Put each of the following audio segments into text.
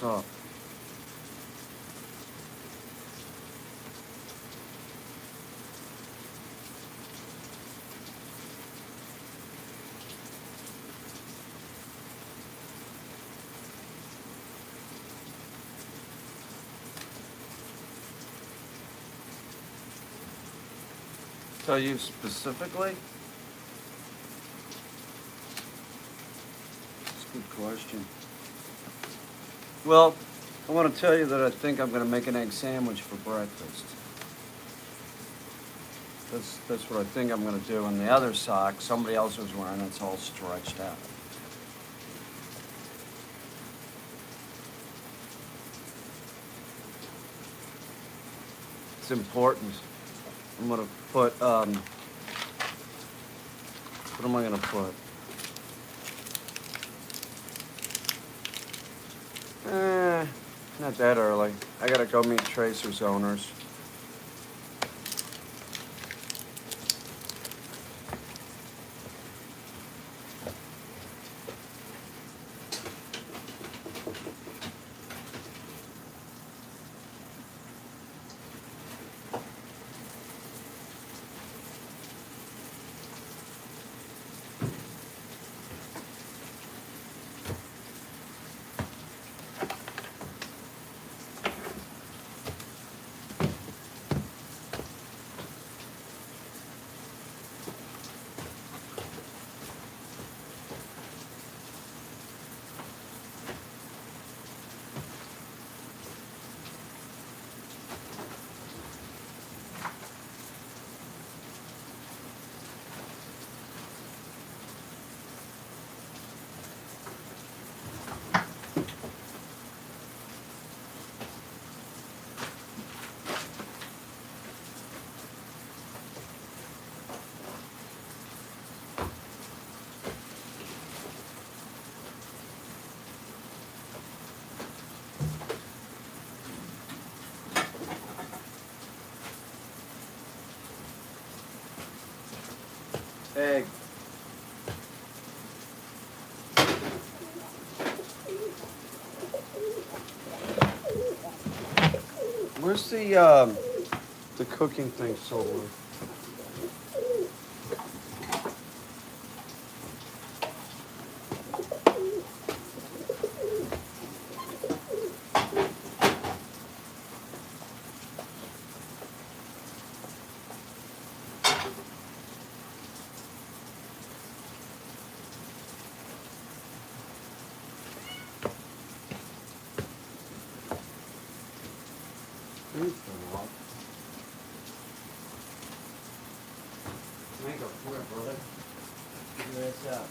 up? Tell you specifically? That's a good question. Well, I want to tell you that I think I'm going to make an egg sandwich for breakfast. That's what I think I'm going to do. And the other sock, somebody else was wearing, it's all stretched out. It's important. I'm going to put, what am I going to put? Not that early. I got to go meet Tracer's owners. Egg. Where's the cooking thing somewhere? Make a flip, brother. Figure this out.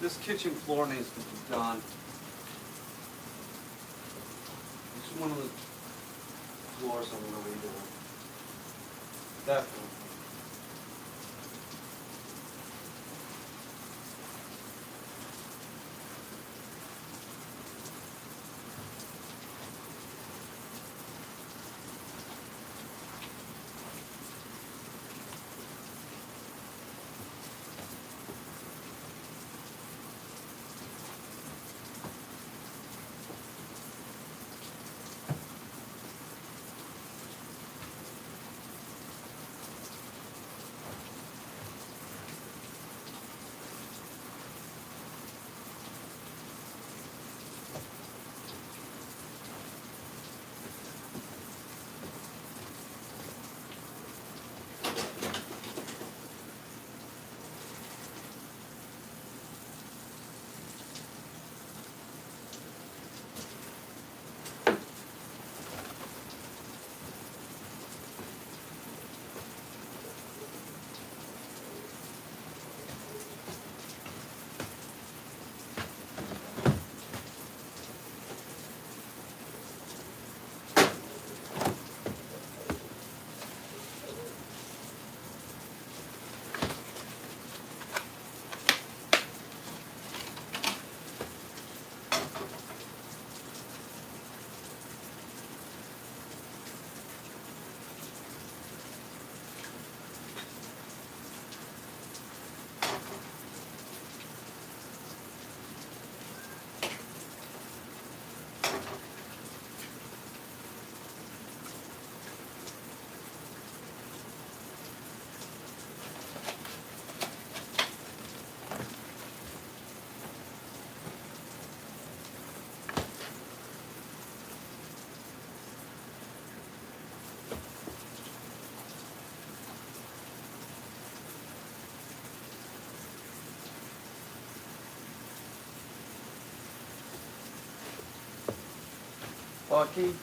This kitchen floor needs to be done. It's one of the floors I'm gonna redo. Definitely. Bucky?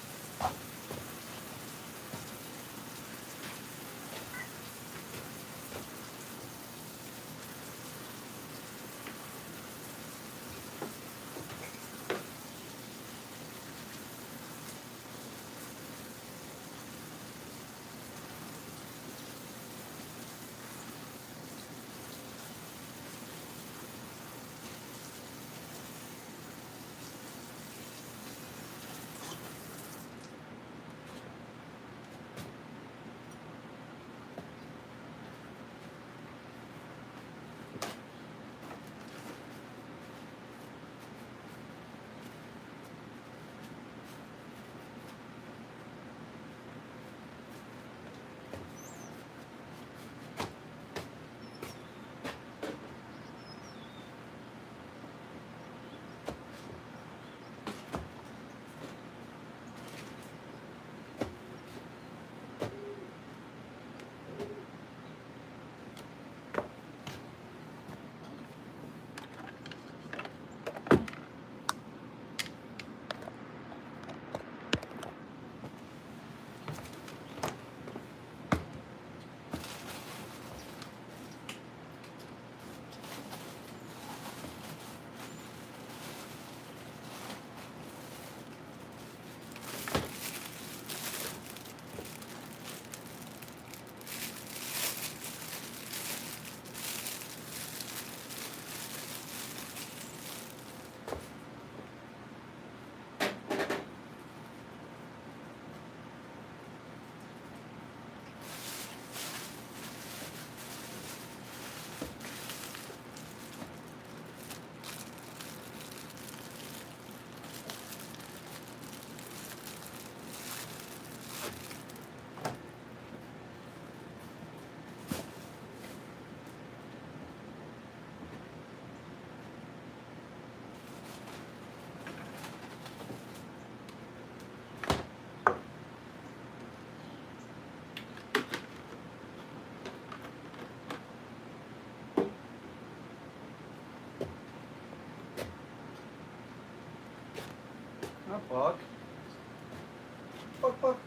Hi, Buck.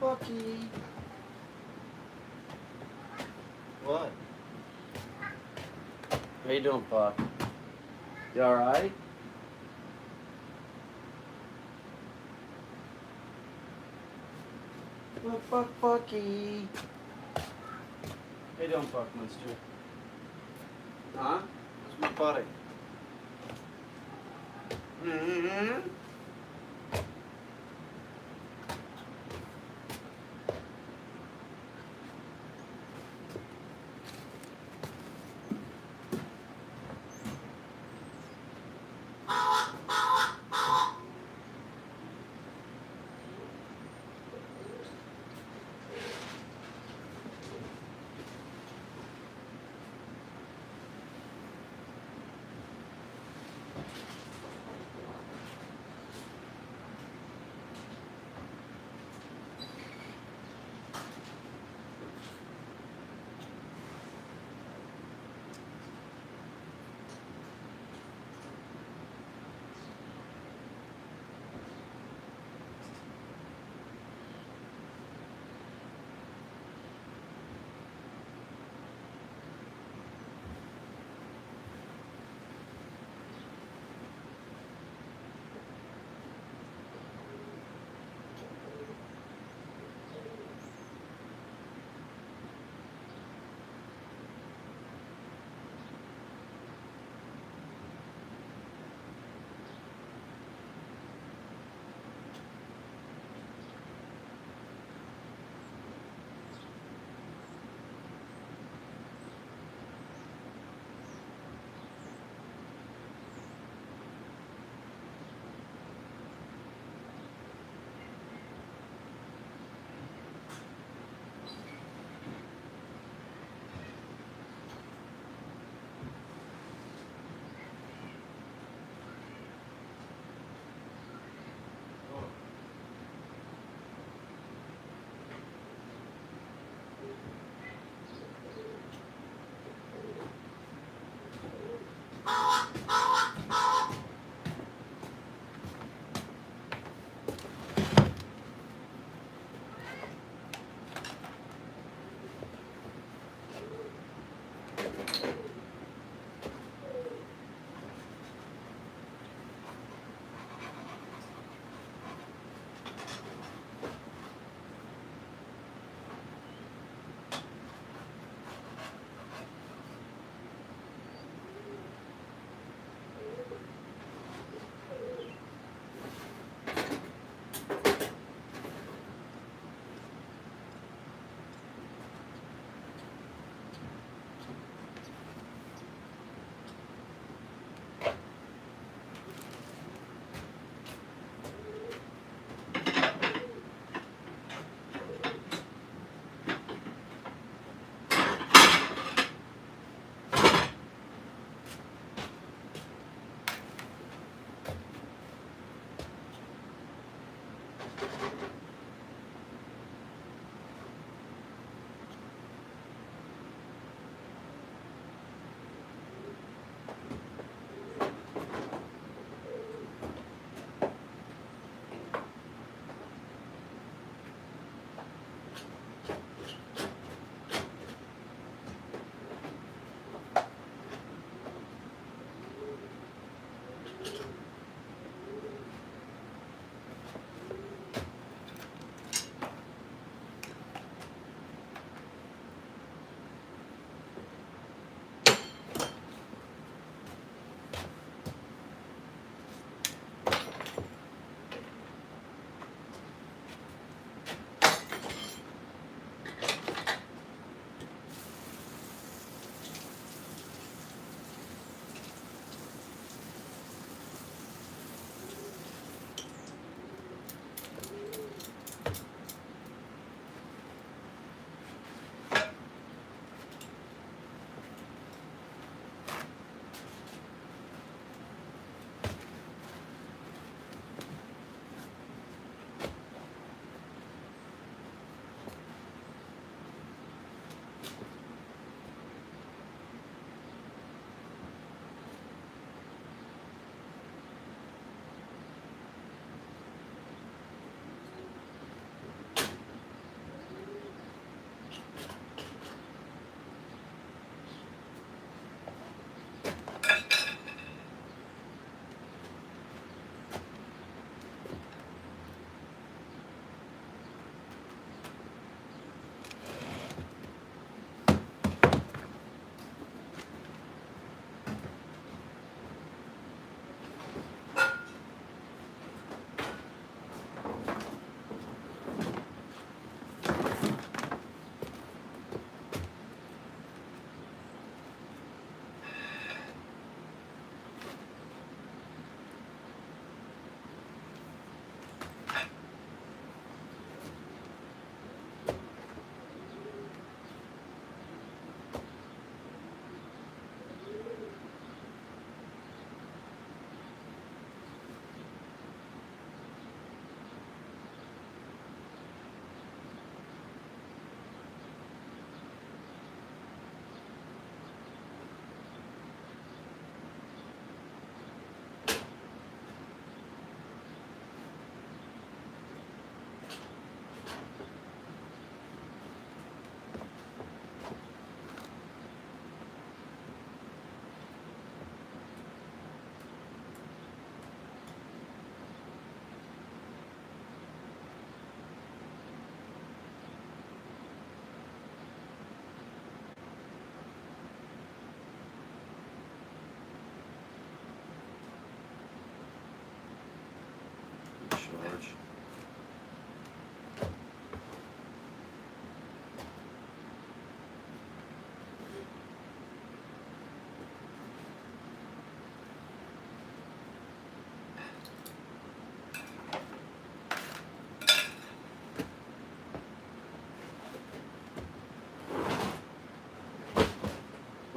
Bucky. What? How you doing, Buck? You all right? Bucky. How you doing, Buckminster? Huh? That's my buddy. Mm-hmm.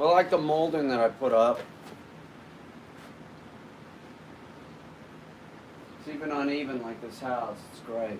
Well, like the molding that I put up. It's even uneven like this house. It's great.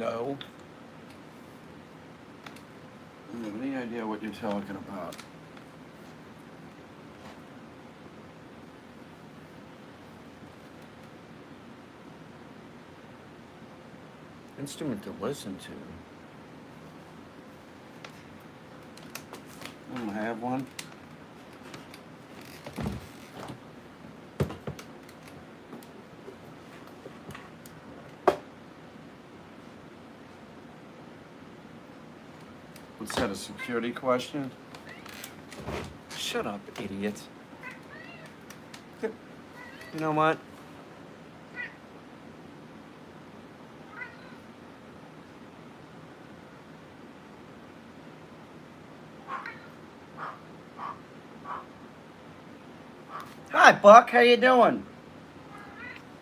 No. I don't have any idea what you're talking about. Instrument to listen to. I don't have one. What's that, a security question? Shut up, idiot. You know what? Hi, Buck. How you doing?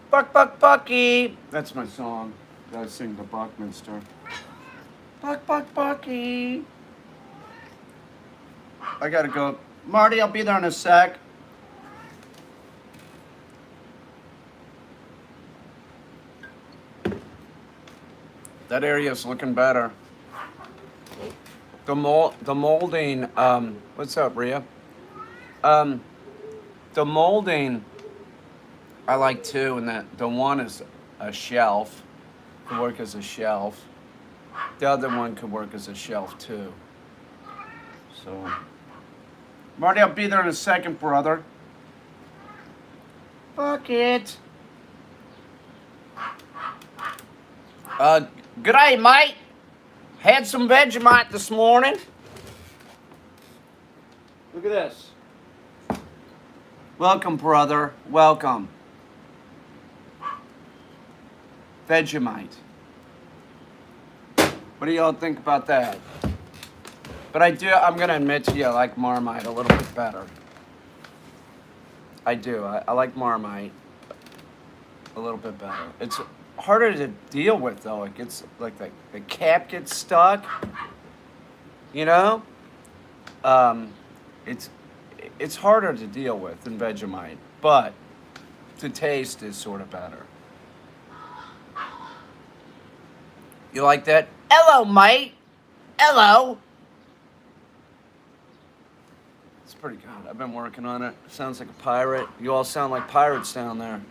Buck, Buck, Bucky. That's my song. I sing the Buckminster. Buck, Buck, Bucky. I gotta go. Marty, I'll be there in a sec. That area's looking better. The molding, what's up, Rhea? The molding, I like too, and that the one is a shelf, could work as a shelf. The other one could work as a shelf too. So, Marty, I'll be there in a second, brother. Fuck it. G'day, mate. Had some Vegemite this morning. Look at this. Welcome, brother. Welcome. Vegemite. What do y'all think about that? But I'm going to admit to you, I like Marmite a little bit better. I do. I like Marmite a little bit better. It's harder to deal with, though. It gets, like, the cap gets stuck. You know? It's harder to deal with than Vegemite, but the taste is sort of better. You like that? Hello, mate. Hello. It's pretty good. I've been working on it. Sounds like a pirate. You all sound like pirates down there.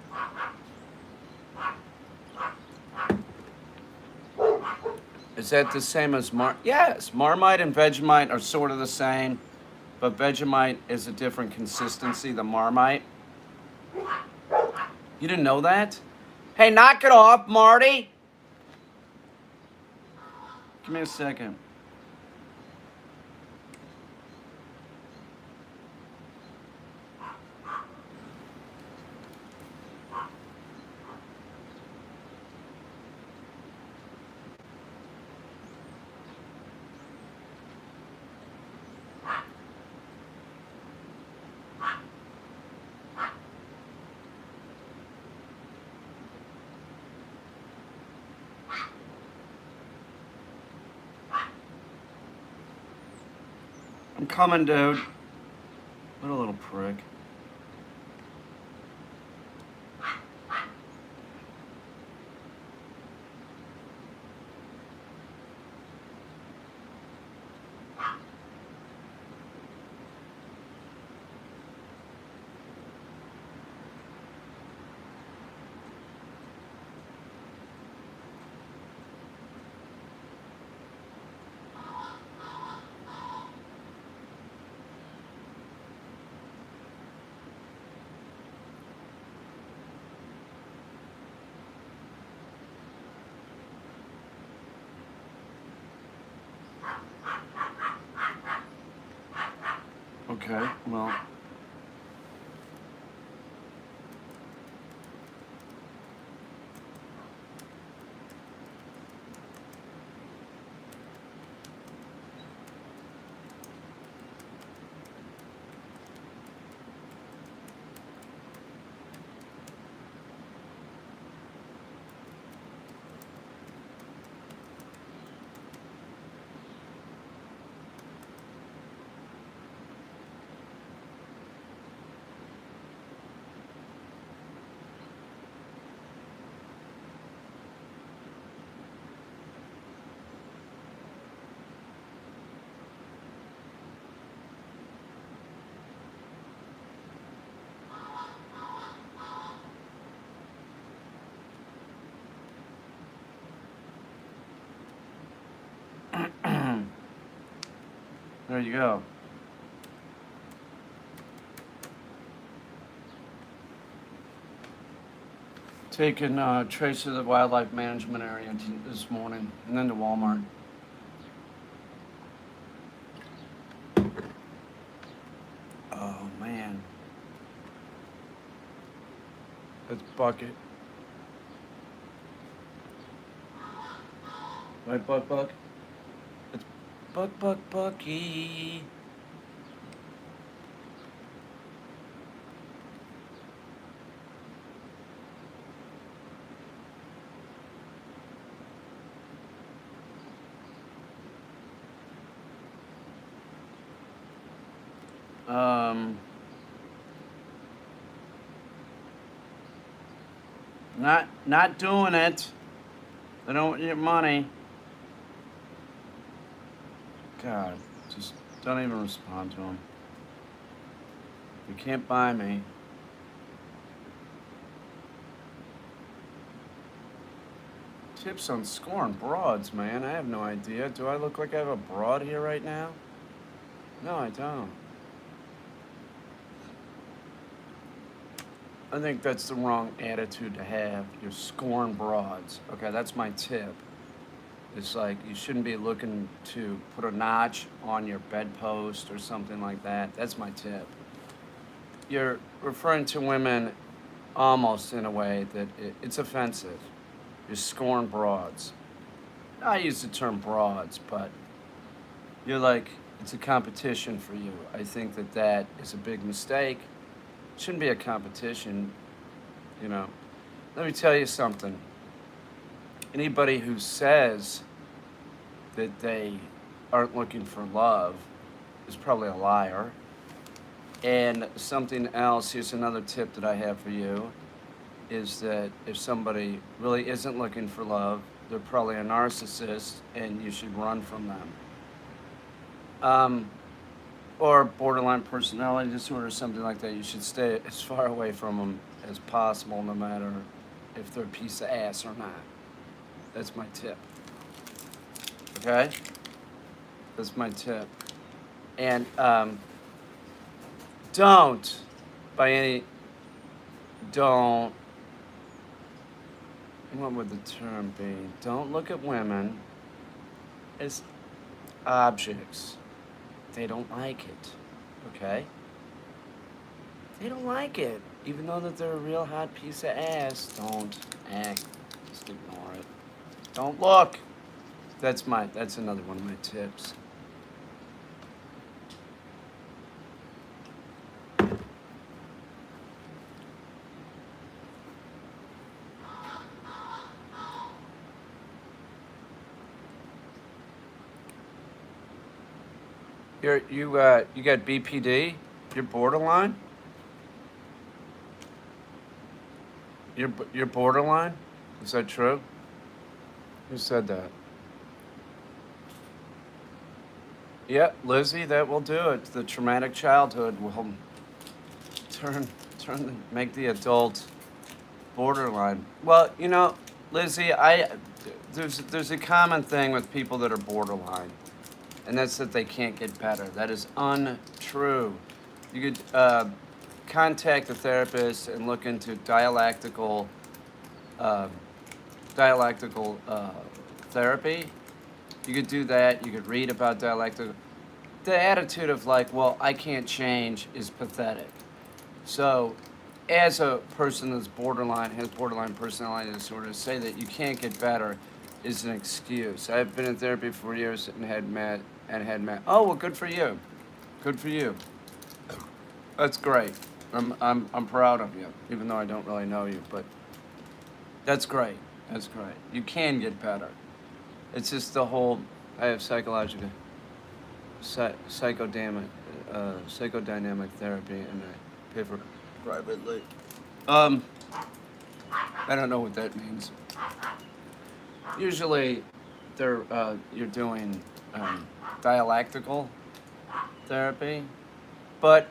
Is that the same as Yes, Marmite and Vegemite are sort of the same, but Vegemite is a different consistency than Marmite. You didn't know that? Hey, knock it off, Marty. Give me a second. I'm coming, dude. What a little prick. Okay, well. There you go. Taking Trace to the wildlife management area this morning, and then to Walmart. Oh man, that's Bucket. Right, Buck? It's Bucky. Um, not doing it. They don't want your money. God, just don't even respond to them. You can't buy me. Tips on scoring broads, man. I have no idea. Do I look like I have a broad here right now? No, I don't. I think that's the wrong attitude to have. You're scoring broads. Okay, that's my tip. It's like you shouldn't be looking to put a notch on your bedpost or something like that. That's my tip. You're referring to women almost in a way that it's offensive. You're scoring broads. I use the term broads, but you're like, it's a competition for you. I think that is a big mistake. It shouldn't be a competition, you know. Let me tell you something. Anybody who says that they aren't looking for love is probably a liar. And something else, here's another tip that I have for you, is that if somebody really isn't looking for love, they're probably a narcissist and you should run from them. Or borderline personality disorder, something like that. You should stay as far away from them as possible, no matter if they're a piece of ass or not. That's my tip. Okay? That's my tip. And don't, what would the term be? Don't look at women as objects. They don't like it. Okay? They don't like it. Even though that they're a real hot piece of ass, don't act. Just ignore it. Don't look. That's another one of my tips. You got BPD? You're borderline? You're borderline? Is that true? Who said that? Yeah, Lizzie, that will do it. The traumatic childhood will make the adult borderline. Well, you know, Lizzie, there's a common thing with people that are borderline, and that's that they can't get better. That is untrue. You could contact a therapist and look into dialectical therapy. You could do that. You could read about dialectical. The attitude of like, well, I can't change is pathetic. So, as a person that's has borderline personality disorder, say that you can't get better is an excuse. I've been in therapy for years and had met. Oh, well, good for you. Good for you. That's great. I'm proud of you, even though I don't really know you, but that's great. That's great. You can get better. It's just the whole. I have psychodynamic therapy, and I pay for it privately. I don't know what that means. Usually, you're doing dialectical therapy, but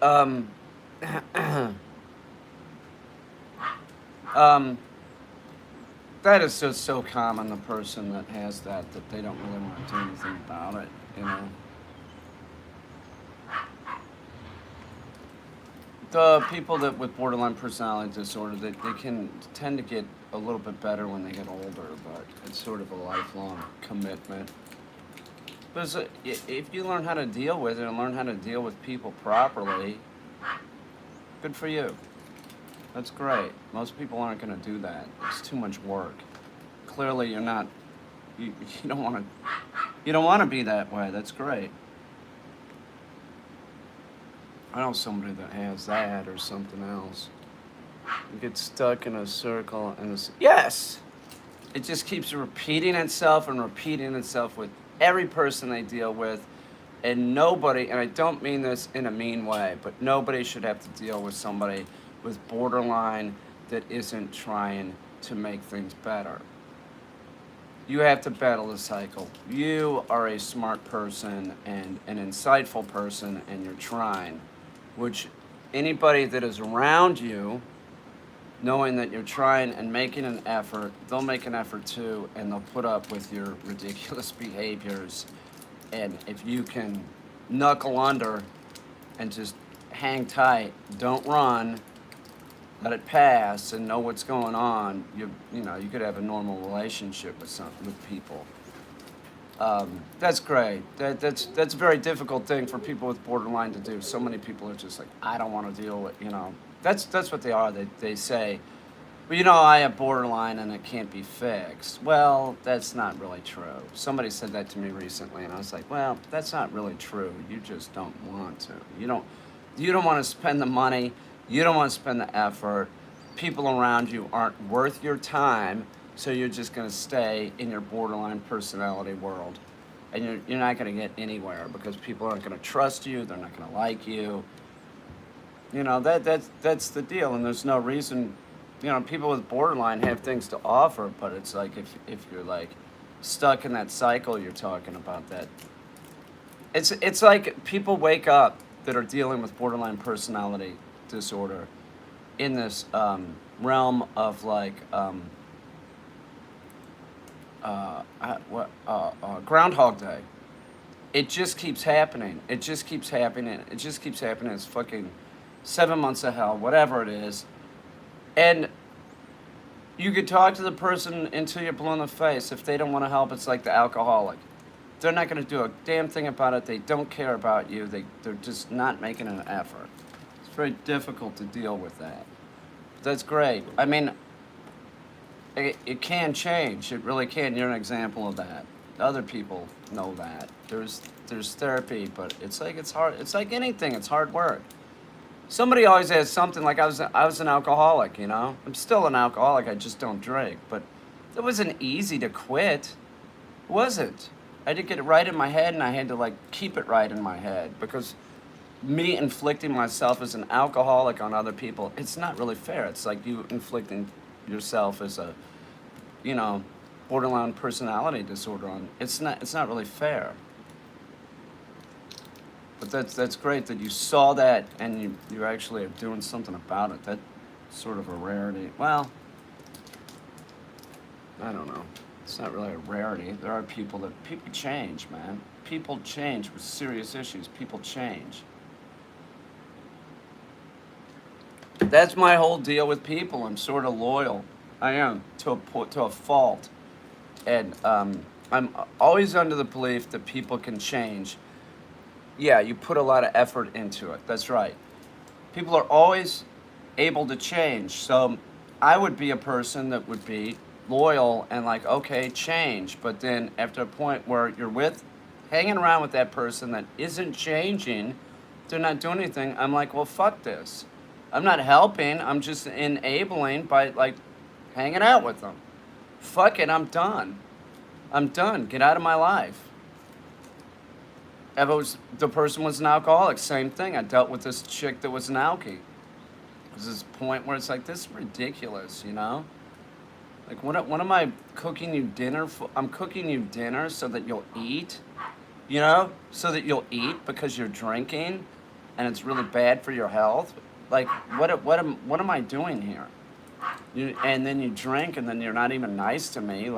that is just so common. The person that has that they don't really want to do anything about it, you know. The people that with borderline personality disorder, they can tend to get a little bit better when they get older, but it's sort of a lifelong commitment. Because if you learn how to deal with it and learn how to deal with people properly, good for you. That's great. Most people aren't going to do that. It's too much work. Clearly, you're not. You, you don't want to. You don't want to be that way. That's great. I know somebody that has that or something else. You get stuck in a circle and yes, it just keeps repeating itself and repeating itself with every person they deal with, and nobody. And I don't mean this in a mean way, but nobody should have to deal with somebody with borderline that isn't trying to make things better. You have to battle the cycle. You are a smart person and an insightful person, and you're trying, which anybody that is around you, knowing that you're trying and making an effort, they'll make an effort too, and they'll put up with your ridiculous behaviors. And if you can knuckle under and just hang tight, don't run, let it pass, and know what's going on, you could have a normal relationship with people. That's great. That's a very difficult thing for people with borderline to do. So many people are just like, I don't want to deal with. That's what they are. They say, well, I have borderline and it can't be fixed. Well, that's not really true. Somebody said that to me recently, and I was like, well, that's not really true. You just don't want to. You don't want to spend the money. You don't want to spend the effort. People around you aren't worth your time, so you're just going to stay in your borderline personality world. And you're not going to get anywhere because people aren't going to trust you. They're not going to like you. That's the deal, and there's no reason. People with borderline have things to offer, but it's like if you're like stuck in that cycle you're talking about, that it's like people wake up that are dealing with borderline personality disorder in this realm of like Groundhog Day. It just keeps happening. It just keeps happening. It just keeps happening. It's fucking 7 months of hell, whatever it is. And you could talk to the person until you're blue in the face. If they don't want to help, it's like the alcoholic. They're not going to do a damn thing about it. They don't care about you. They're just not making an effort. It's very difficult to deal with that. But that's great. I mean, it can change. It really can. You're an example of that. Other people know that. There's therapy, but it's hard. It's like anything. It's hard work. Somebody always has something like I was an alcoholic. I'm still an alcoholic. I just don't drink. But it wasn't easy to quit. It wasn't. I had to get it right in my head, and I had to keep it right in my head, because me inflicting myself as an alcoholic on other people, it's not really fair. It's like you inflicting yourself as a, borderline personality disorder on. It's not really fair. But that's great that you saw that and you actually are doing something about it. That's sort of a rarity. Well, I don't know. It's not really a rarity. There are people change, man. People change with serious issues. People change. That's my whole deal with people. I'm sort of loyal. I am to a fault, and I'm always under the belief that people can change. Yeah, you put a lot of effort into it. That's right. People are always able to change. So I would be a person that would be loyal and okay, change. But then after a point where you're hanging around with that person that isn't changing, they're not doing anything, I'm like, well, fuck this. I'm not helping. I'm just enabling by hanging out with them. Fuck it, I'm done. I'm done. Get out of my life. If the person was an alcoholic, same thing. I dealt with this chick that was an alkie. There's this point where it's like, this is ridiculous, what am I cooking you dinner for? I'm cooking you dinner so that you'll eat, so that you'll eat because you're drinking and it's really bad for your health. What am I doing here? And then you drink and then you're not even nice to me,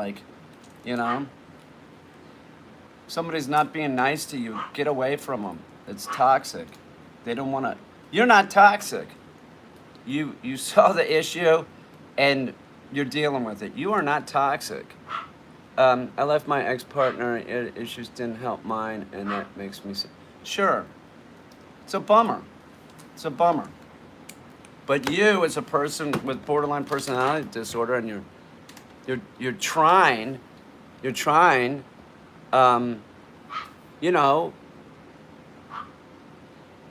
Somebody's not being nice to you, get away from them. It's toxic. They don't want to. You're not toxic. you saw the issue, and you're dealing with it. You are not toxic. I left my ex-partner. Issues didn't help mine, and that makes me sure. It's a bummer. It's a bummer. But you, as a person with borderline personality disorder, and you're trying, um, you know,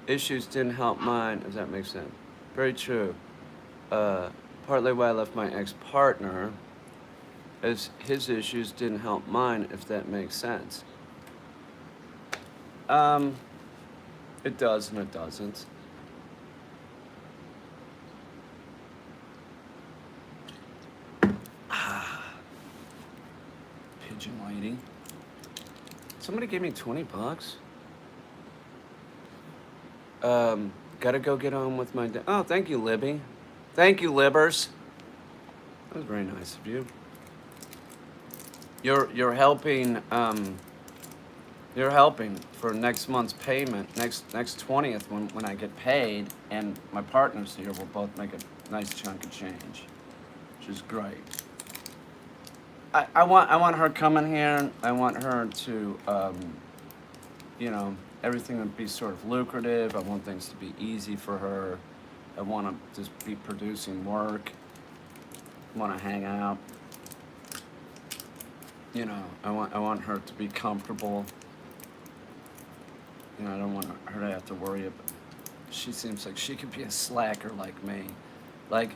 issues didn't help mine. Does that make sense? Very true. Partly why I left my ex-partner, as his issues didn't help mine. If that makes sense. It does and it doesn't. Pigeon lighting. Somebody gave me $20. Gotta go get on with my oh, thank you, Libby. Thank you, Libbers. That was very nice of you. You're helping you're helping for next month's payment, next 20th when I get paid, and my partners here will both make a nice chunk of change, which is great. I want her coming here. I want her to you know, everything to be sort of lucrative. I want things to be easy for her. I want to just be producing work. I want to hang out. You know, I want her to be comfortable. You know, I don't want her to have to worry about. She seems like she could be a slacker like me, like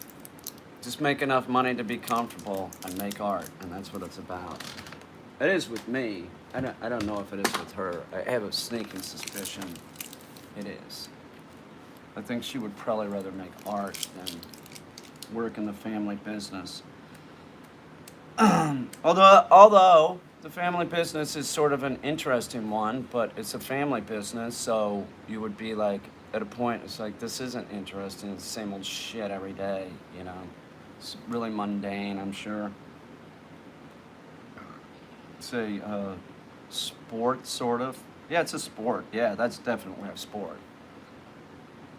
just make enough money to be comfortable and make art, and that's what it's about. It is with me. I don't know if it is with her. I have a sneaking suspicion it is. I think she would probably rather make art than work in the family business. Although the family business is sort of an interesting one, but it's a family business, so you would be like, at a point, it's like, this isn't interesting. It's the same old shit every day, you know. It's really mundane, I'm sure. It's a sport, sort of. Yeah, it's a sport. Yeah, that's definitely a sport.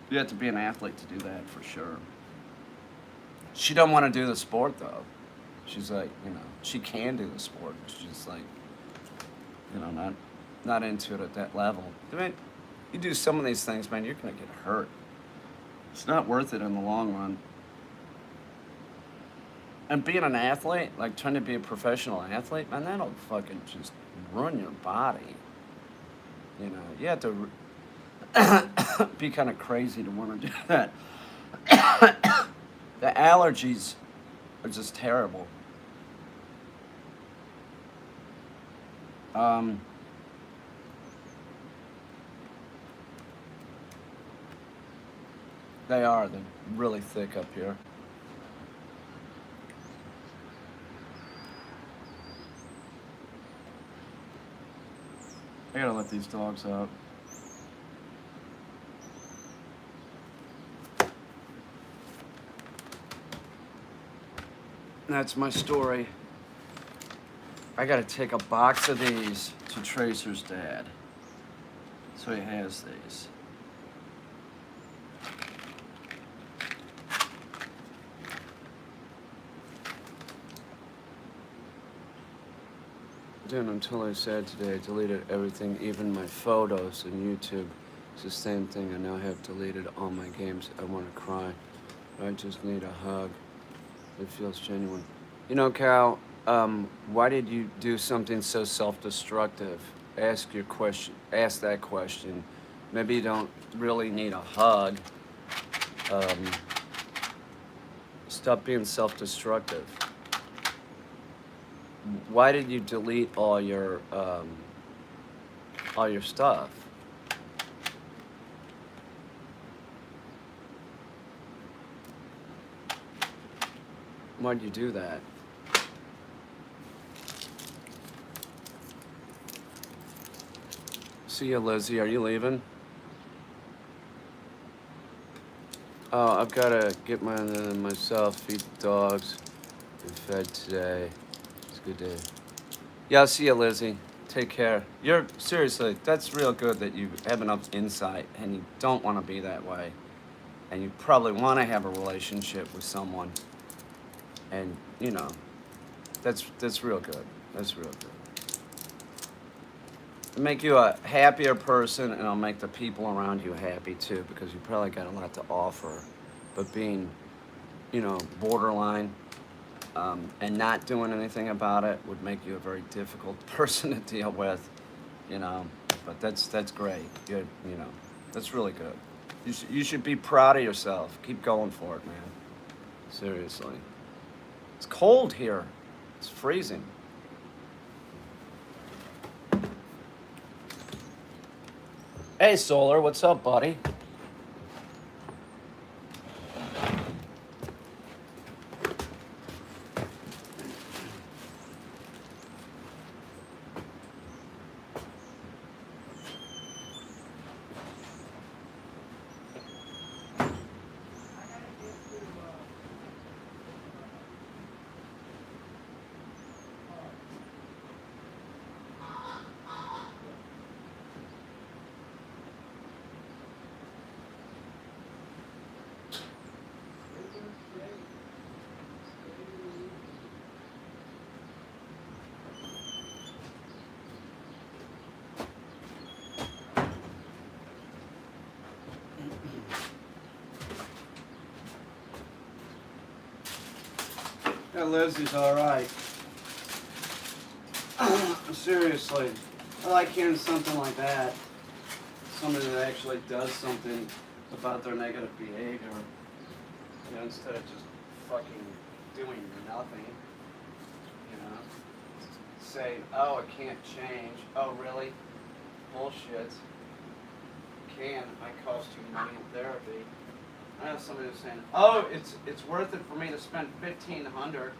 You have to be an athlete to do that, for sure. She don't want to do the sport, though. She's like, you know, she can do the sport. She's like, you know, not into it at that level. I mean, you do some of these things, man, you're gonna get hurt. It's not worth it in the long run. And being an athlete, like trying to be a professional athlete, man, that'll fucking just ruin your body. You know, you have to be kind of crazy to want to do that. The allergies are just terrible. They are. They're really thick up here. I gotta let these dogs out. That's my story. I gotta take a box of these to Tracer's dad. So he has these. Then until I said today, I deleted everything, even my photos and YouTube. It's the same thing. I now have deleted all my games. I want to cry. I just need a hug. It feels genuine. You know, Cal, why did you do something so self-destructive? Ask that question. Maybe you don't really need a hug. Stop being self-destructive. Why did you delete all your stuff? Why'd you do that? See ya, Lizzie. Are you leaving? Oh, I've got to get myself, feed the dogs. Been fed today. It's a good day. Yeah, I'll see you, Lizzie. Take care. Seriously, that's real good that you have enough insight and you don't want to be that way. and you probably want to have a relationship with someone, and you know, that's real good. That's real good. It'll make you a happier person, and it'll make the people around you happy too, because you probably got a lot to offer. But being, you know, borderline and not doing anything about it would make you a very difficult person to deal with, you know. But that's great. You know, that's really good. You should be proud of yourself. Keep going for it, man. Seriously. It's cold here. It's freezing. Hey, Solar, what's up, buddy? Yeah, Lizzie's all right. Seriously, I like hearing something like that. Somebody that actually does something about their negative behavior, you know, instead of just fucking doing nothing. You know, say, oh, it can't change. Oh, really? Bullshit. Can. It might cost you money in therapy. I have somebody who's saying, "Oh, it's worth it for me to spend $1,500."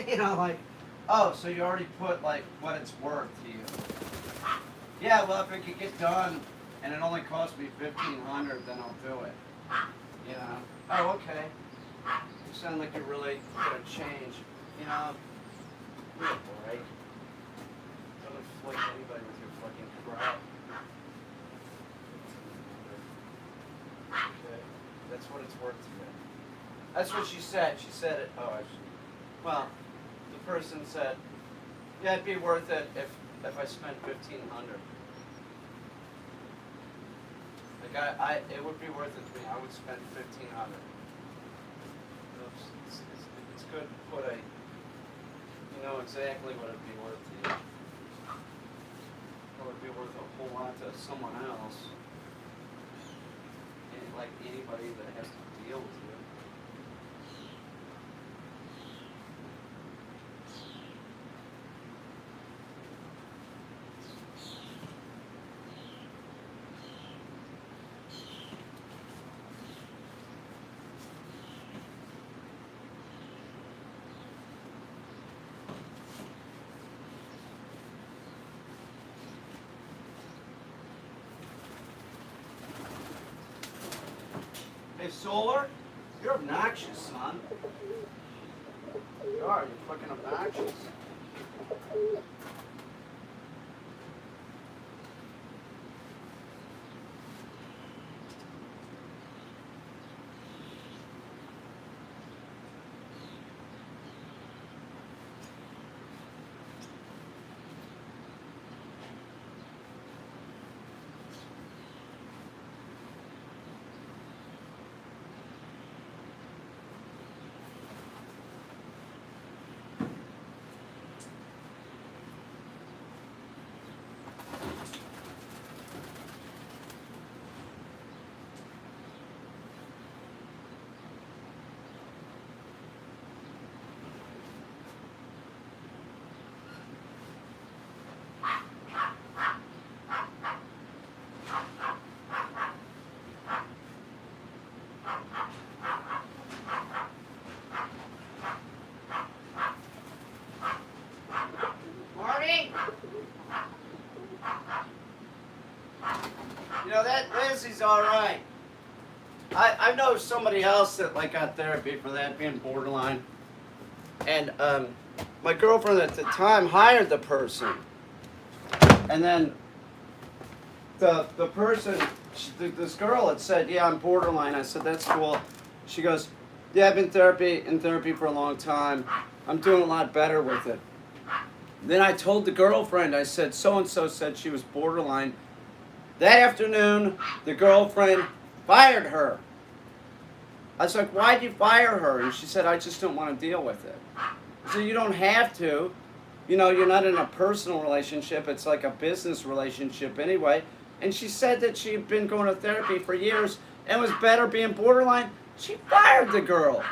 You know, like, oh, so you already put like what it's worth to you. Yeah, well, if it could get done and it only cost me $1,500, then I'll do it. You know? Oh, okay. You sound like you're really gonna change. You know? Give it a break. Don't inflict anybody with your fucking crap. Okay. That's what it's worth to me. That's what she said. She said it. Oh, actually. Well, the person said, yeah, it'd be worth it if I spent $1,500. Like it would be worth it to me. I would spend $1,500. It's good to put you know exactly what it'd be worth to you. Or it'd be worth a whole lot to someone else. Like anybody that has to deal with you. Hey, Solar, you're obnoxious, son. You are. You're fucking obnoxious. You know, that Lizzie's all right. I know somebody else that like got therapy for that, being borderline. And my girlfriend at the time hired the person. And then the person, this girl had said, yeah, I'm borderline. I said, that's cool. She goes, yeah, I've been in therapy for a long time. I'm doing a lot better with it. Then I told the girlfriend, I said, so-and-so said she was borderline. That afternoon, the girlfriend fired her. I was like, why'd you fire her? And she said, I just don't want to deal with it. I said, you don't have to. You know, you're not in a personal relationship. It's like a business relationship anyway. And she said that she'd been going to therapy for years and was better being borderline. She fired the girl.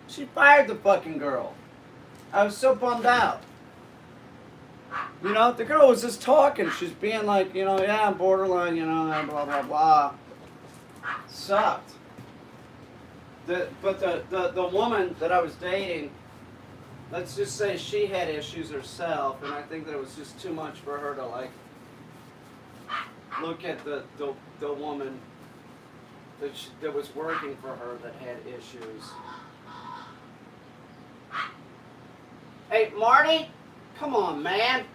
She fired the fucking girl. I was so bummed out. You know, the girl was just talking. She's being like, you know, yeah, I'm borderline, you know, blah, blah, blah. Sucked. But the woman that I was dating, let's just say she had issues herself, and I think that it was just too much for her to, like, look at the woman that was working for her that had issues. Hey, Marty? Come on, man.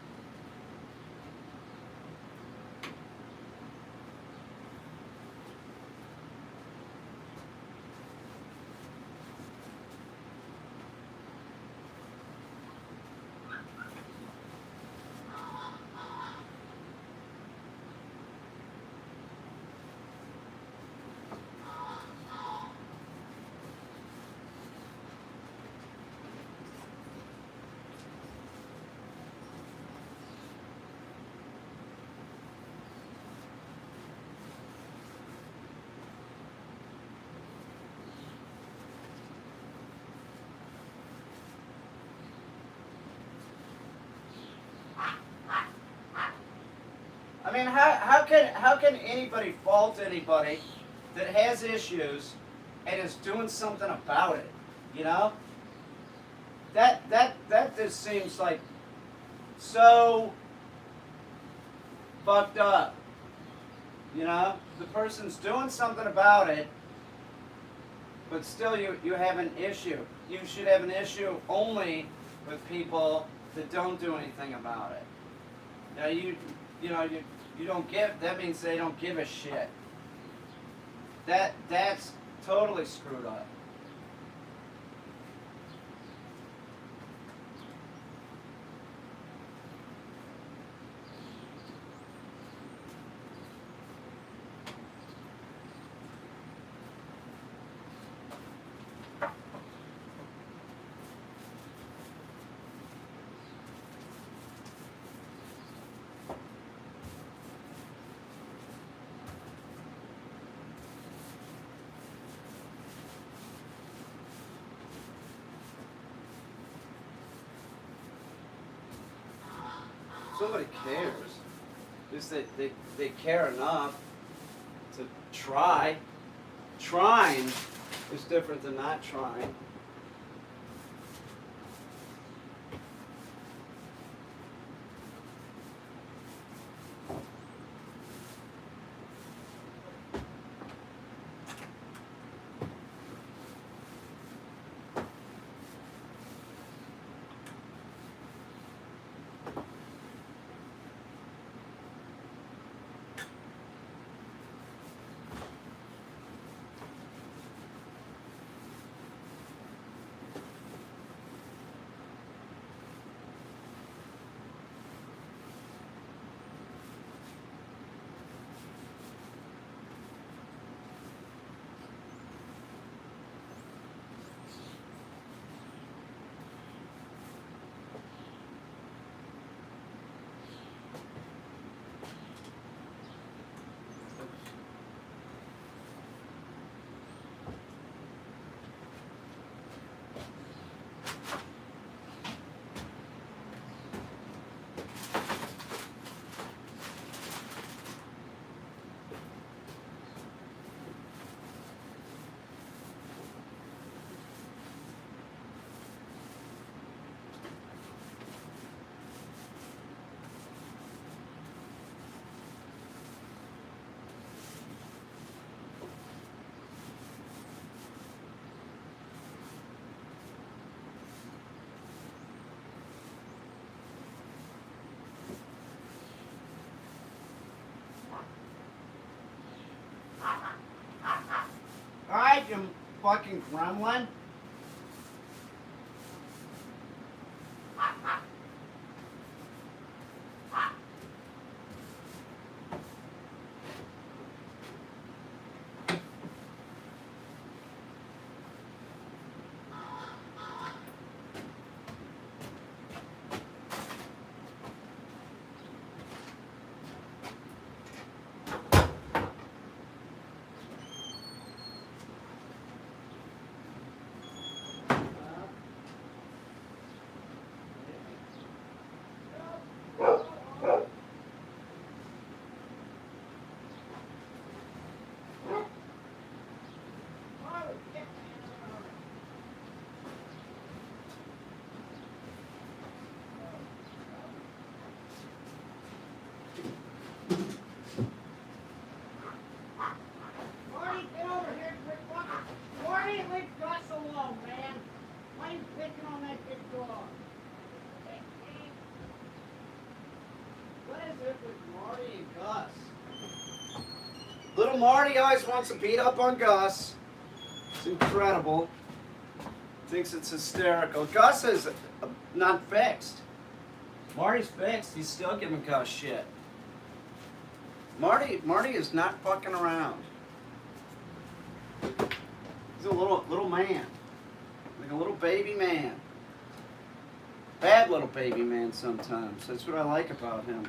I mean, how can anybody fault anybody that has issues and is doing something about it? You know? That just seems like so fucked up. You know? The person's doing something about it, but still you have an issue. You should have an issue only with people that don't do anything about it. Now you don't give, that means they don't give a shit. That's totally screwed up. Somebody cares. At least they care enough to try. Trying is different than not trying. fucking gremlin. Marty, get over here quick. Marty, leave Gus alone, man. Why are you picking on that big dog? What is it with Marty and Gus? Little Marty always wants to beat up on Gus. It's incredible. Thinks it's hysterical. Gus is not fixed. Marty's fixed. He's still giving Gus shit. Marty is not fucking around. He's a little man. Like a little baby man. Bad little baby man sometimes. That's what I like about him.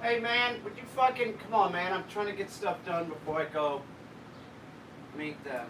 Hey man, would you fucking come on, man? I'm trying to get stuff done before I go meet them.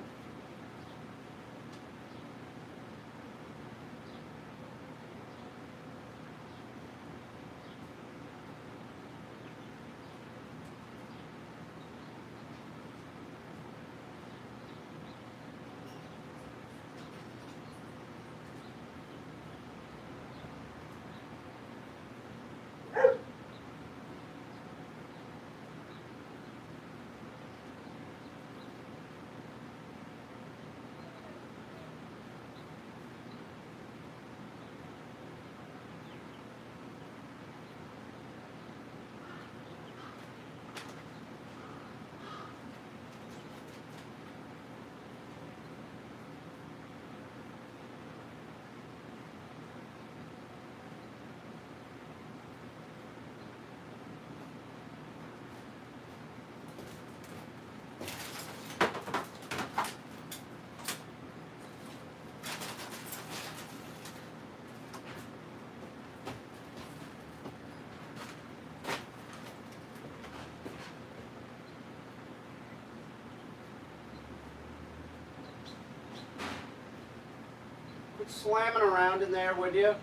Quit slamming around in there, would you?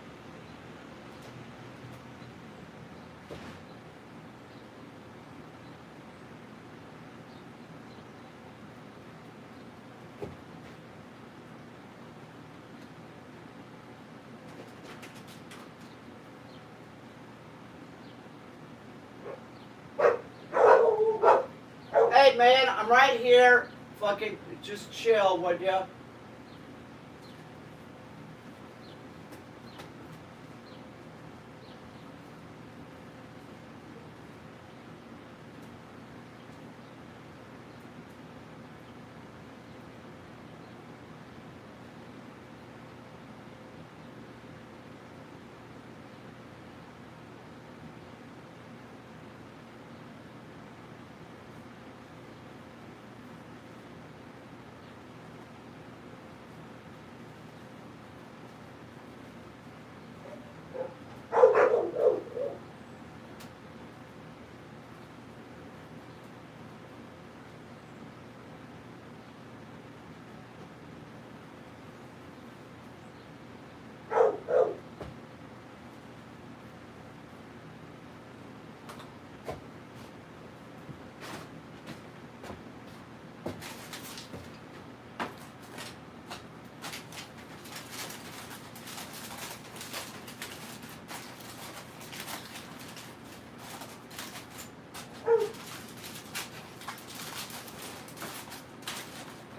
Hey man, I'm right here. Fucking just chill, would you?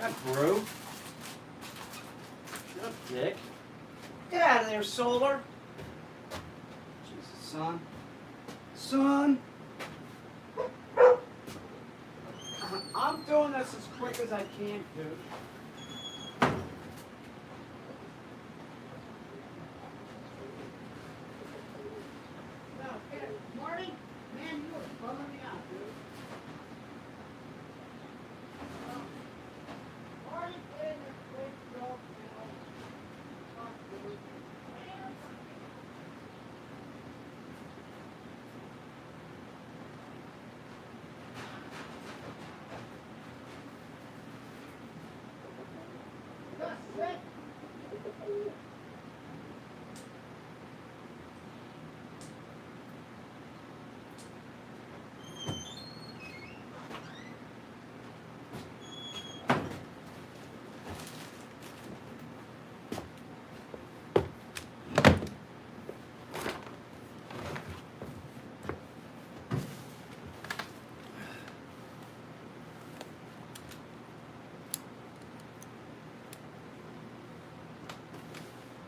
God, Brew. Shut up, dick. Get out of there, Solar. Jesus, son. Son. I'm doing this as quick as I can, dude. No, Marty, man, you are bumming me out, dude. Marty, get in there quick, go, fuck, dude. Man, that's it.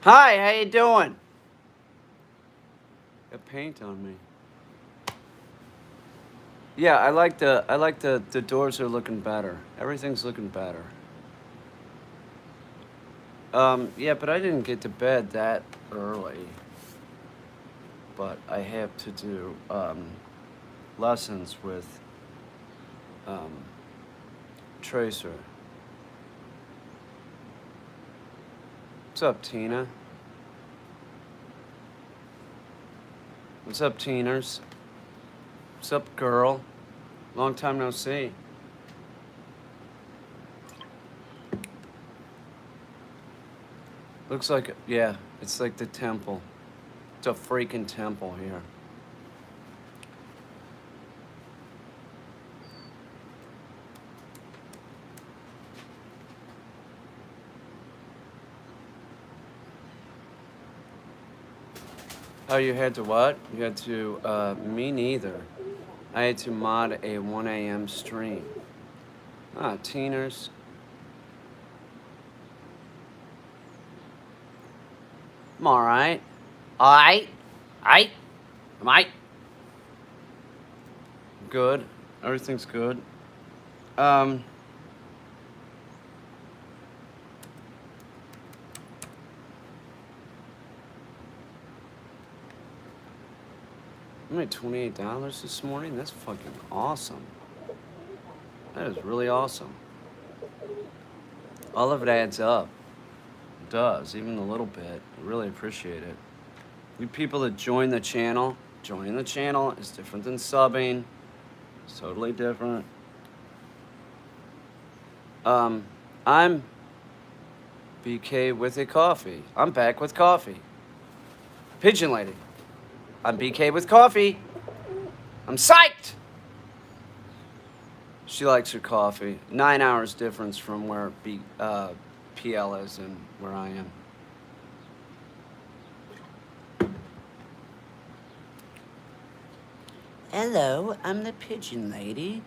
Hi, how you doing? Got paint on me. Yeah, I like the doors are looking better. Everything's looking better. Yeah, but I didn't get to bed that early. But I have to do lessons with Tracer. What's up, Tina? What's up, Teeners? What's up, girl? Long time no see. Looks like, yeah, it's like the temple. It's a freaking temple here. Oh, you had to what? You had to, me neither. I had to mod a 1 a.m. stream. Ah, teeners. I'm alright. Alright? Alright? Am I? Good. Everything's good. Um... I made $28 this morning. That's fucking awesome. That is really awesome. All of it adds up. It does, even a little bit. I really appreciate it. You people that join the channel, joining the channel is different than subbing. It's totally different. I'm BK with a coffee. I'm back with coffee. Pigeon Lady. I'm BK with coffee. I'm psyched. She likes her coffee. 9 hours difference from where PL is and where I am. Hello, I'm the Pigeon Lady.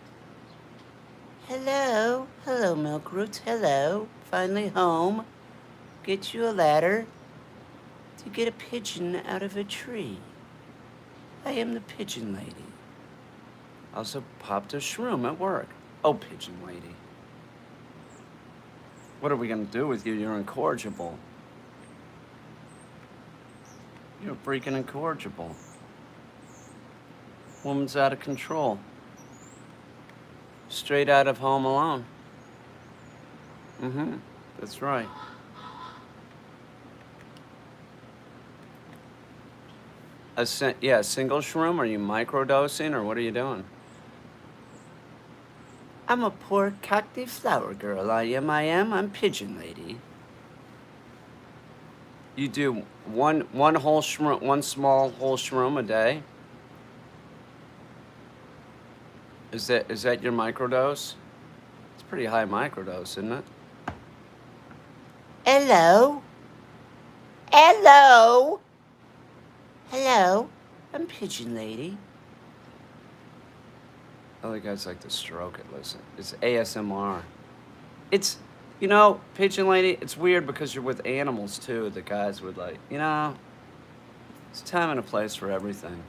Hello, hello, Milk Roots. Hello, finally home. Get you a ladder to get a pigeon out of a tree. I am the Pigeon Lady. Also popped a shroom at work. Oh, Pigeon Lady. What are we gonna do with you? You're incorrigible. You're freaking incorrigible. Woman's out of control. Straight out of Home Alone. Mm-hmm. That's right. A single shroom? Are you microdosing or what are you doing? I'm a poor cockney flower girl. I am. I'm Pigeon Lady. You do one whole shroom, one small whole shroom a day? Is that your microdose? It's pretty high microdose, isn't it? Hello? Hello? Hello? I'm Pigeon Lady. Other guys like to stroke it, listen. It's ASMR. It's, Pigeon Lady, it's weird because you're with animals too. The guys would like, it's a time and a place for everything.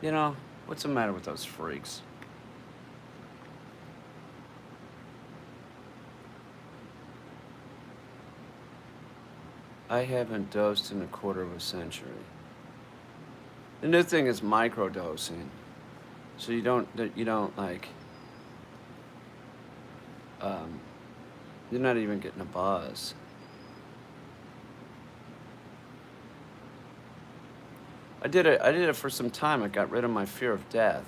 What's the matter with those freaks? I haven't dosed in a quarter of a century. The new thing is microdosing. So you don't like, you're not even getting a buzz. I did it for some time. I got rid of my fear of death.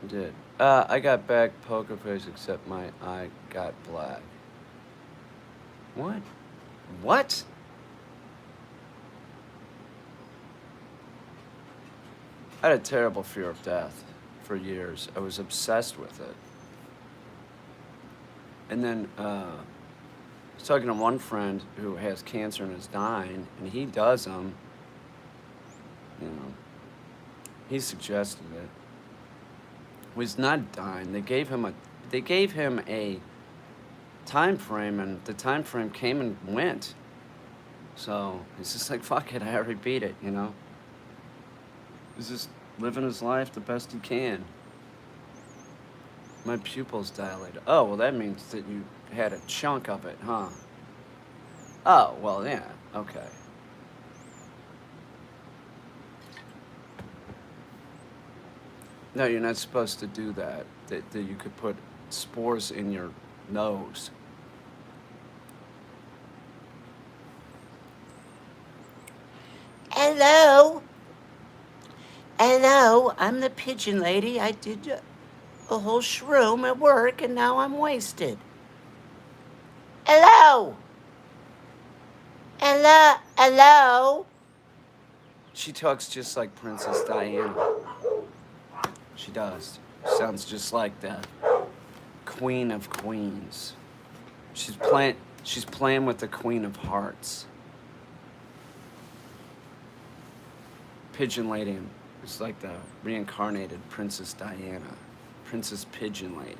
I did. I got back poker face except my eye got black. What? What? I had a terrible fear of death for years. I was obsessed with it. And then I was talking to one friend who has cancer and is dying, and he does them. He suggested it. He was not dying. They gave him a time frame, and the time frame came and went. So he's just like, fuck it, I already beat it, He's just living his life the best he can. My pupils dilated. Oh, well, that means that you had a chunk of it, huh? Oh, well, yeah, okay. No, you're not supposed to do that. That you could put spores in your nose. Hello? Hello, I'm the pigeon lady. I did a whole shroom at work and now I'm wasted. Hello? Hello? She talks just like Princess Diana. She does. Sounds just like the Queen of Queens. She's playing with the Queen of Hearts. Pigeon Lady is like the reincarnated Princess Diana. Princess Pigeon Lady.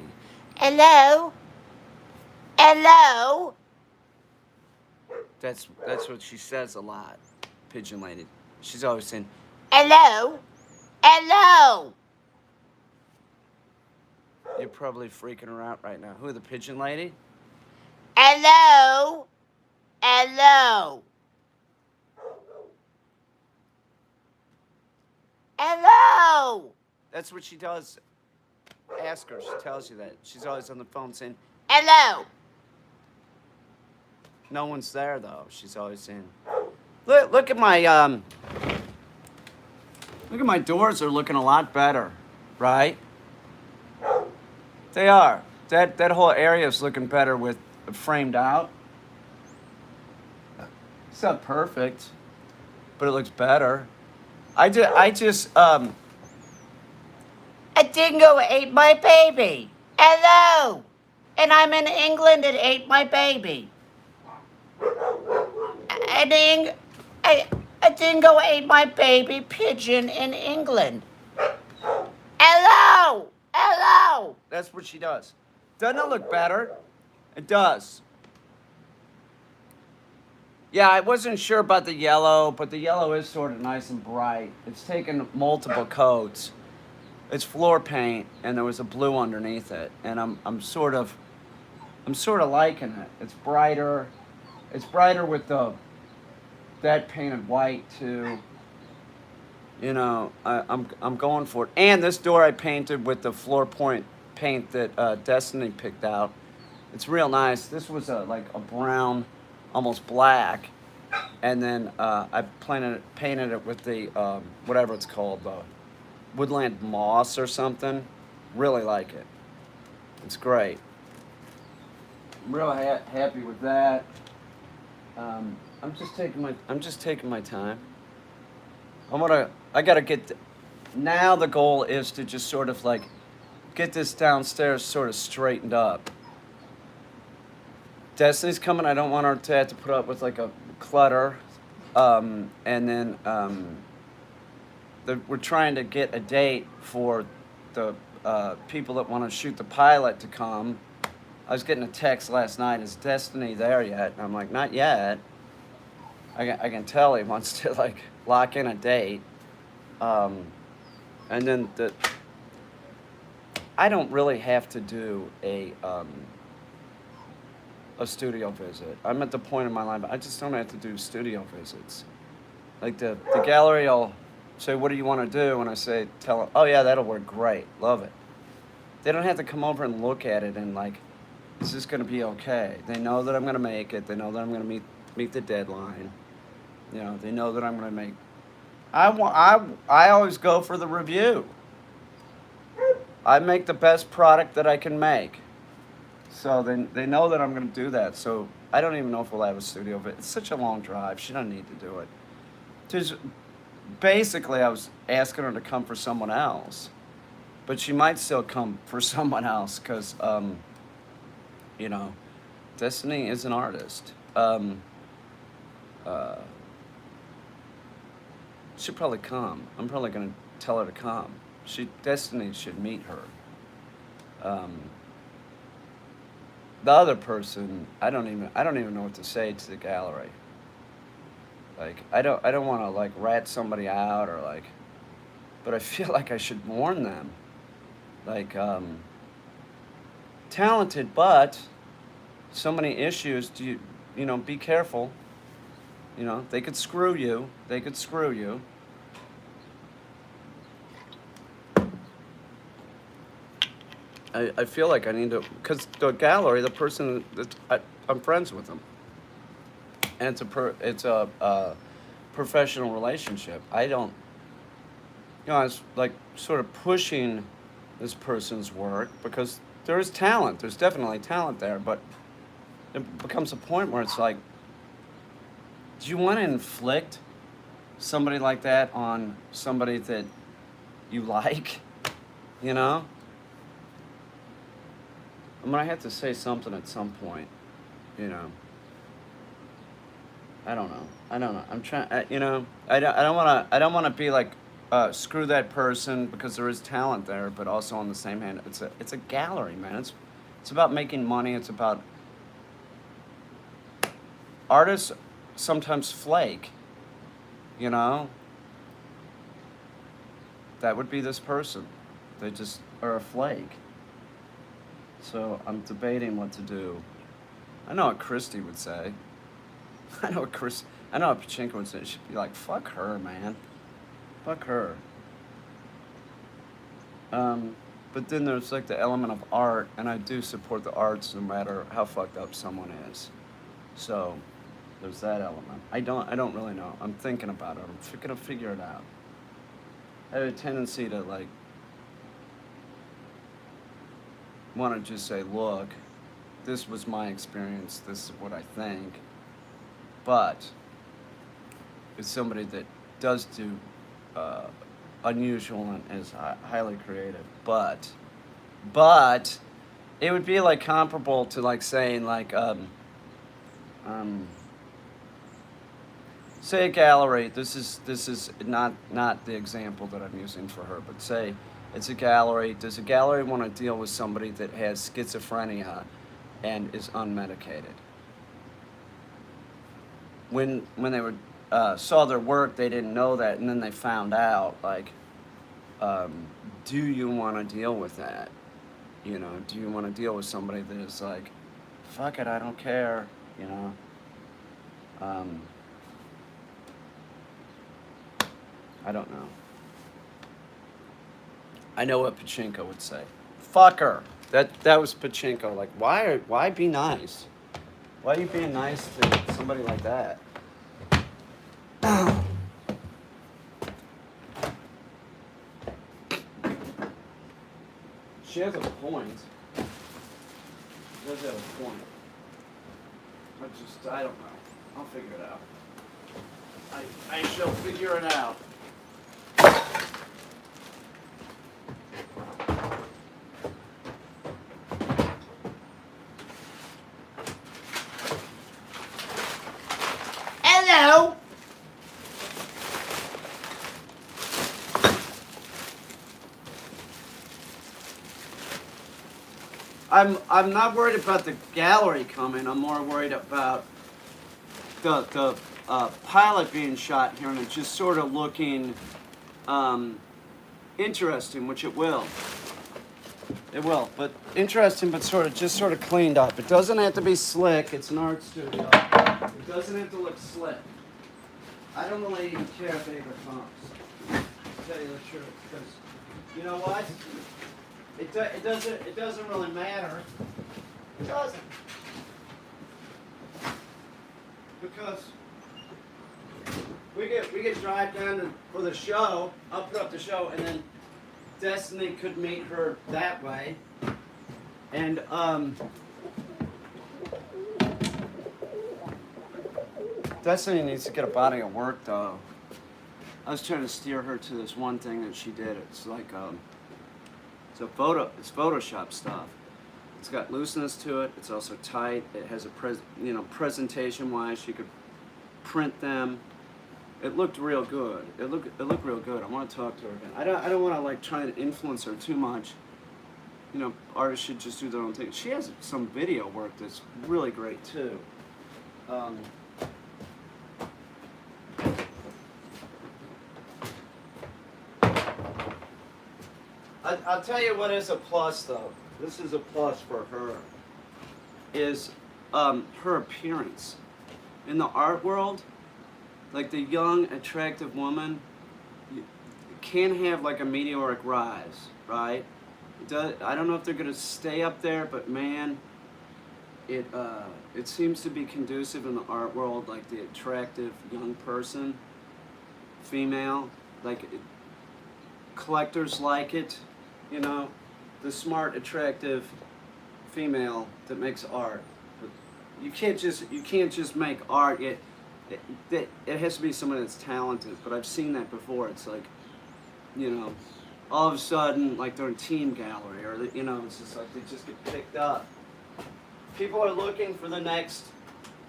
Hello? That's what she says a lot. Pigeon Lady. She's always saying, Hello? you're probably freaking her out right now. Who, the Pigeon Lady? Hello? That's what she does. Ask her. She tells you that. She's always on the phone saying, Hello? no one's there though. She's always saying, look at my doors are looking a lot better, right? They are. That whole area is looking better with framed out. It's not perfect, but it looks better. I just A dingo ate my baby. Hello? And I'm in England and ate my baby. A dingo ate my baby pigeon in England. Hello? That's what she does. Doesn't it look better? It does. Yeah, I wasn't sure about the yellow, but the yellow is sort of nice and bright. It's taken multiple coats. It's floor paint, and there was a blue underneath it, and I'm sort of liking it. It's brighter. It's brighter with that painted white too. You know, I'm going for it. And this door I painted with the floor point paint that Destiny picked out. It's real nice. This was like a brown, almost black, and then I painted it with the whatever it's called, woodland moss or something. Really like it. It's great. I'm real happy with that. I'm just taking my time. I gotta get. Now the goal is to just sort of like get this downstairs sort of straightened up. Destiny's coming. I don't want her to have to put up with like a clutter, and then we're trying to get a date for the people that want to shoot the pilot to come. I was getting a text last night. Is Destiny there yet? And I'm like, not yet. I can tell he wants to like lock in a date, and then I don't really have to do a studio visit. I'm at the point in my life I just don't have to do studio visits. Like the gallery will say, what do you want to do? And I say, tell them, oh yeah, that'll work great. Love it. They don't have to come over and look at it and like, is this going to be okay? They know that I'm going to make it. They know that I'm going to meet the deadline. You know, they know that I'm going to make. I always go for the review. I make the best product that I can make. So they know that I'm going to do that. So I don't even know if we'll have a studio, but it's such a long drive. She doesn't need to do it. Just basically, I was asking her to come for someone else, but she might still come for someone else because, you know, Destiny is an artist. She'll probably come. I'm probably going to tell her to come. Destiny should meet her. The other person, I don't even know what to say to the gallery. Like, I don't want to like rat somebody out or like, but I feel like I should warn them. Like, talented, but so many issues. You know, be careful. You know, they could screw you. I feel like I need to, because the gallery, the person that I'm friends with them, and it's a professional relationship. I don't, I was like sort of pushing this person's work because there is talent. There's definitely talent there, but it becomes a point where it's like, do you want to inflict somebody like that on somebody that you like? You know? I'm gonna have to say something at some point. You know. I don't know. I'm trying. I don't want to. I don't want to be like, screw that person because there is talent there, but also on the same hand, it's a gallery, man. It's about making money. It's about artists sometimes flake. You know. That would be this person. They just are a flake. So I'm debating what to do. I know what Christy would say. I know what Pachinko would say. She'd be like, fuck her, man. Fuck her. But then there's like the element of art, and I do support the arts no matter how fucked up someone is. So there's that element. I don't really know. I'm thinking about it. I'm gonna figure it out. I have a tendency to like want to just say, look, this was my experience, this is what I think. But it's somebody that does do unusual and is highly creative. But it would be like comparable to like saying like say a gallery. This is not the example that I'm using for her, but say it's a gallery. Does a gallery want to deal with somebody that has schizophrenia and is unmedicated? When they were saw their work, they didn't know that, and then they found out. Like, do you want to deal with that? You know, do you want to deal with somebody that is like, fuck it, I don't care. You know. I don't know. I know what Pachinko would say. Fuck her. That was Pachinko. Like, why be nice? Why are you being nice to somebody like that? She has a point. She does have a point. I don't know. I'll figure it out. I shall figure it out. Hello. I'm not worried about the gallery coming. I'm more worried about the pilot being shot here and it just sort of looking interesting, which it will. It will, but interesting, but sort of cleaned up. It doesn't have to be slick. It's an art studio. It doesn't have to look slick. I don't really even care if it ever comes. To tell you the truth, because you know what? It doesn't really matter. It doesn't. Because we get drive down for the show. I'll put up the show, and then Destiny could meet her that way. And Destiny needs to get a body of work though. I was trying to steer her to this one thing that she did. It's like it's Photoshop stuff. It's got looseness to it. It's also tight. It has a presentation-wise, she could print them. It looked real good. It looked real good. I want to talk to her again. I don't want to like try to influence her too much. You know, artists should just do their own thing. She has some video work that's really great too. I'll tell you what is a plus though. This is a plus for her. Is her appearance in the art world. Like the young, attractive woman can have like a meteoric rise, right? I don't know if they're gonna stay up there, but man, it seems to be conducive in the art world. Like the attractive young person female. Like, collectors like it, you know, the smart, attractive female that makes art. But you can't just make art. It has to be someone that's talented. But I've seen that before. It's like, you know, all of a sudden, like they're in team gallery, or you know, it's just like they just get picked up. People are looking for the next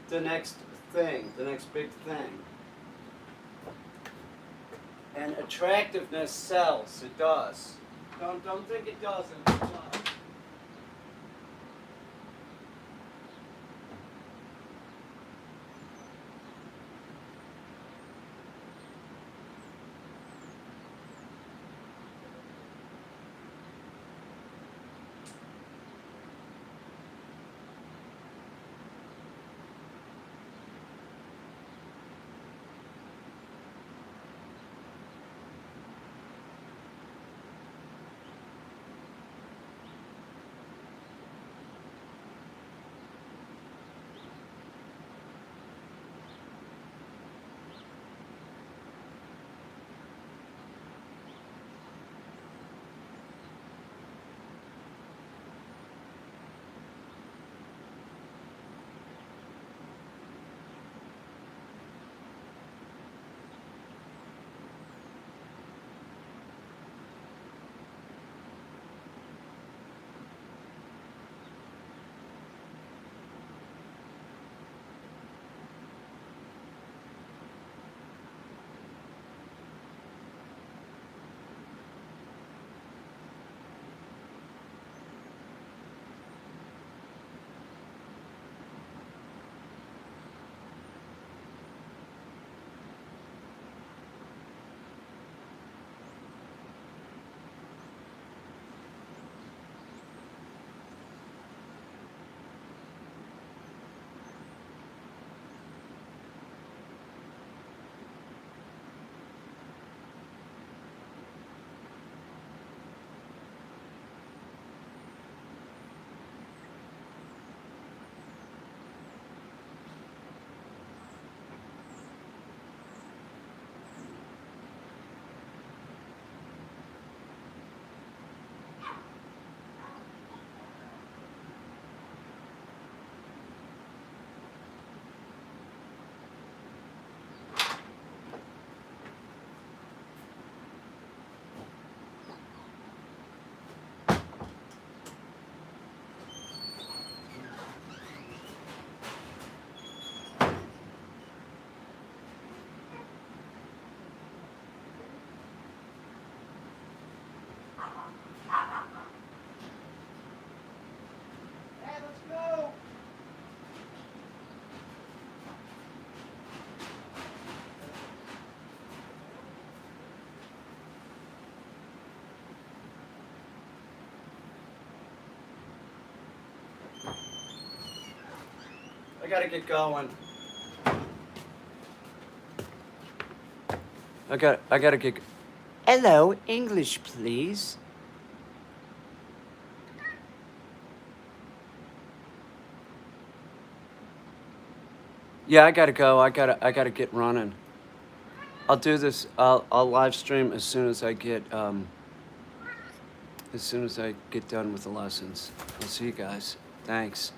thing, the next big thing. And attractiveness sells. It does. Don't think it doesn't. It does. Hey, let's go. I gotta get going. I gotta get. Hello, English, please. Yeah, I gotta go. I gotta get running. I'll do this. I'll live stream as soon as I get done with the lessons. I'll see you guys. Thanks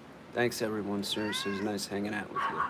everyone. Seriously, it was nice hanging out with you.